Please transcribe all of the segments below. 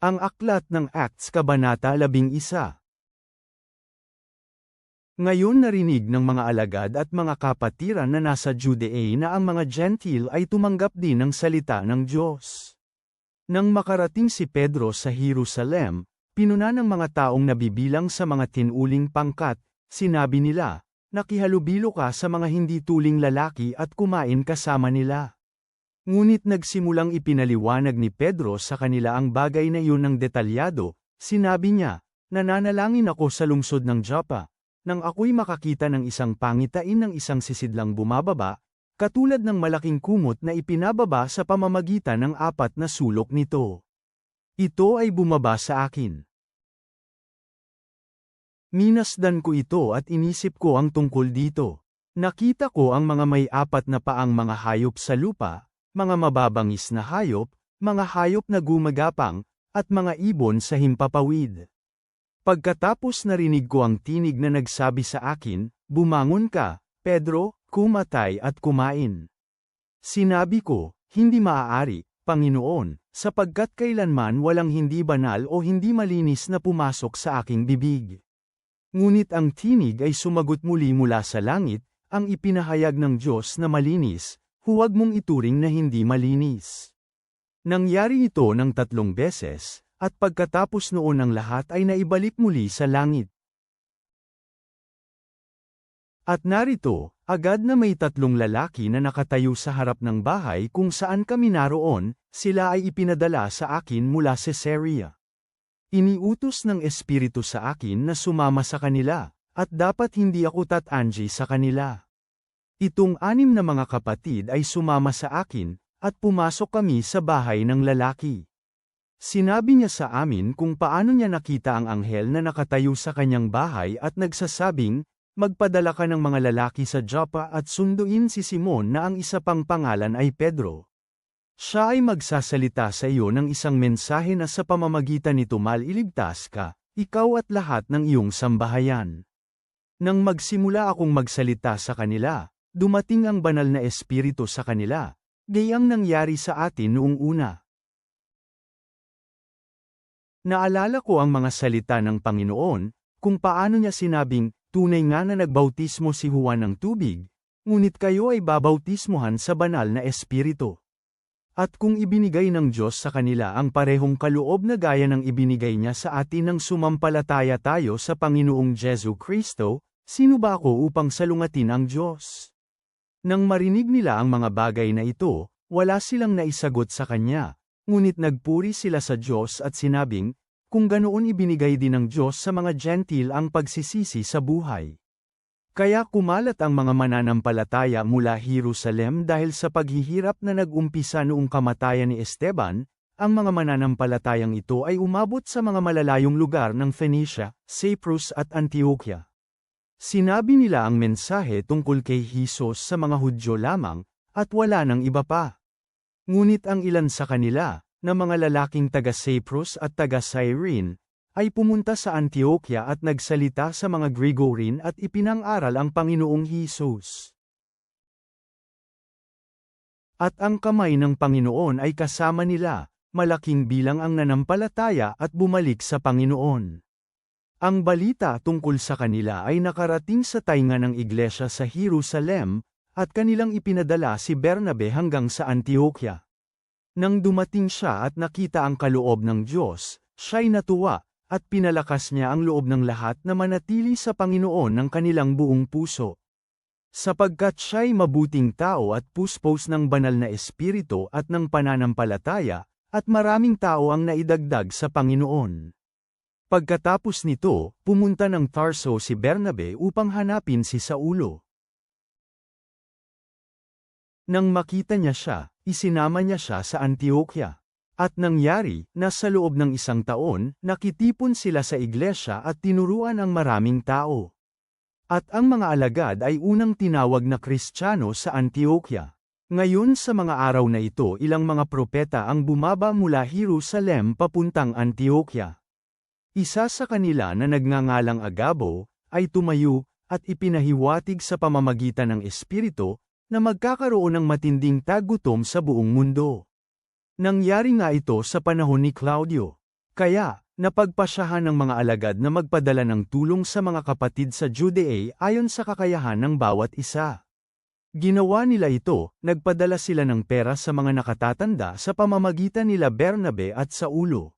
Ang aklat ng Acts Kabanata 11. Ngayon narinig ng mga alagad at mga kapatiran na nasa Judea na ang mga Gentile ay tumanggap din ng salita ng Diyos. Nang makarating si Pedro sa Jerusalem, pinuna ng mga taong nabibilang sa mga tinuling pangkat, sinabi nila, "Nakihalubilo ka sa mga hindi tuling lalaki at kumain kasama nila." Ngunit nagsimulang ipinaliwanag ni Pedro sa kanila ang bagay na iyon ng detalyado. Sinabi niya, "Nananalangin ako sa lungsod ng Joppa, nang ako'y makakita ng isang pangitain ng isang sisidlang bumababa, katulad ng malaking kumot na ipinababa sa pamamagitan ng 4 na sulok nito. Ito ay bumaba sa akin. Minasdan ko ito at inisip ko ang tungkol dito. Nakita ko ang mga may 4 na paang mga hayop sa lupa, mga mababangis na hayop, mga hayop na gumagapang, at mga ibon sa himpapawid. Pagkatapos narinig ko ang tinig na nagsabi sa akin, 'Bumangon ka, Pedro, kumatay at kumain.' Sinabi ko, 'Hindi maaari, Panginoon, sapagkat kailanman walang hindi banal o hindi malinis na pumasok sa aking bibig.' Ngunit ang tinig ay sumagot muli mula sa langit, 'Ang ipinahayag ng Diyos na malinis, huwag mong ituring na hindi malinis.' Nangyari ito ng 3 beses, at pagkatapos noon ang lahat ay naibalik muli sa langit. At narito, agad na may 3 lalaki na nakatayo sa harap ng bahay kung saan kami naroon, sila ay ipinadala sa akin mula sa Caesarea. Iniutos ng Espiritu sa akin na sumama sa kanila, at dapat hindi ako tatangi sa kanila. Itong 6 na mga kapatid ay sumama sa akin, at pumasok kami sa bahay ng lalaki. Sinabi niya sa amin kung paano niya nakita ang anghel na nakatayo sa kanyang bahay at nagsasabing, "Magpadala ka ng mga lalaki sa Joppa at sunduin si Simon na ang isa pang pangalan ay Pedro. Siya ay magsasalita sa iyo ng isang mensahe na sa pamamagitan nito maliligtas ka, ikaw at lahat ng iyong sambahayan." Nang magsimula akong magsalita sa kanila, dumating ang banal na espiritu sa kanila, gayang nangyari sa atin noong una. Naalala ko ang mga salita ng Panginoon, kung paano niya sinabing, "Tunay nga na nagbautismo si Juan ng tubig, ngunit kayo ay babautismuhan sa banal na espiritu." At kung ibinigay ng Diyos sa kanila ang parehong kaloob na gaya ng ibinigay niya sa atin nang sumampalataya tayo sa Panginoong Jesu Kristo, sino ba ako upang salungatin ang Diyos? Nang marinig nila ang mga bagay na ito, wala silang naisagot sa Kanya. Ngunit nagpuri sila sa Diyos at sinabing, kung ganoon ibinigay din ng Diyos sa mga Gentile ang pagsisisi sa buhay. Kaya kumalat ang mga mananampalataya mula Jerusalem dahil sa paghihirap na nag-umpisa noong kamatayan ni Esteban, ang mga mananampalatayang ito ay umabot sa mga malalayong lugar ng Phoenicia, Cyprus at Antioquia. Sinabi nila ang mensahe tungkol kay Jesus sa mga Hudyo lamang, at wala nang iba pa. Ngunit ang ilan sa kanila, na mga lalaking taga-Cyprus at taga-Cyrene, ay pumunta sa Antioquia at nagsalita sa mga Gregorian at ipinang-aral ang Panginoong Hesus. At ang kamay ng Panginoon ay kasama nila, malaking bilang ang nanampalataya at bumalik sa Panginoon. Ang balita tungkol sa kanila ay nakarating sa tainga ng iglesia sa Jerusalem, at kanilang ipinadala si Bernabe hanggang sa Antioquia. Nang dumating siya at nakita ang kaloob ng Diyos, siya'y natuwa, at pinalakas niya ang loob ng lahat na manatili sa Panginoon ng kanilang buong puso. Sapagkat siya'y mabuting tao at puspos ng banal na espiritu at ng pananampalataya, at maraming tao ang naidagdag sa Panginoon. Pagkatapos nito, pumunta ng Tarso si Bernabe upang hanapin si Saulo. Nang makita niya siya, isinama niya siya sa Antioquia. At nangyari, na sa loob ng 1 taon, nakitipon sila sa iglesia at tinuruan ang maraming tao. At ang mga alagad ay unang tinawag na Kristiyano sa Antioquia. Ngayon sa mga araw na ito ilang mga propeta ang bumaba mula Jerusalem papuntang Antioquia. Isa sa kanila na nagngangalang Agabo, ay tumayo, at ipinahiwatig sa pamamagitan ng Espiritu, na magkakaroon ng matinding tagutom sa buong mundo. Nangyari nga ito sa panahon ni Claudio. Kaya, napagpasyahan ng mga alagad na magpadala ng tulong sa mga kapatid sa Judea ayon sa kakayahan ng bawat isa. Ginawa nila ito, nagpadala sila ng pera sa mga nakatatanda sa pamamagitan nila Bernabe at Saulo.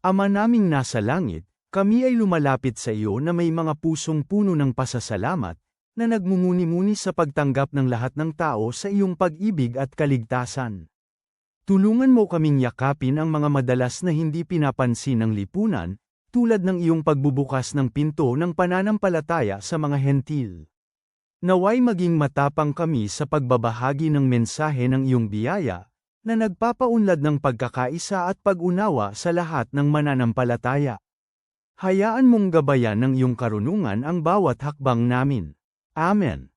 Ama naming nasa langit, kami ay lumalapit sa iyo na may mga pusong puno ng pasasalamat, na nagmumuni-muni sa pagtanggap ng lahat ng tao sa iyong pag-ibig at kaligtasan. Tulungan mo kaming yakapin ang mga madalas na hindi pinapansin ng lipunan, tulad ng iyong pagbubukas ng pinto ng pananampalataya sa mga hentil. Naway maging matapang kami sa pagbabahagi ng mensahe ng iyong biyaya, na nagpapaunlad ng pagkakaisa at pag-unawa sa lahat ng mananampalataya. Hayaan mong gabayan ng iyong karunungan ang bawat hakbang namin. Amen.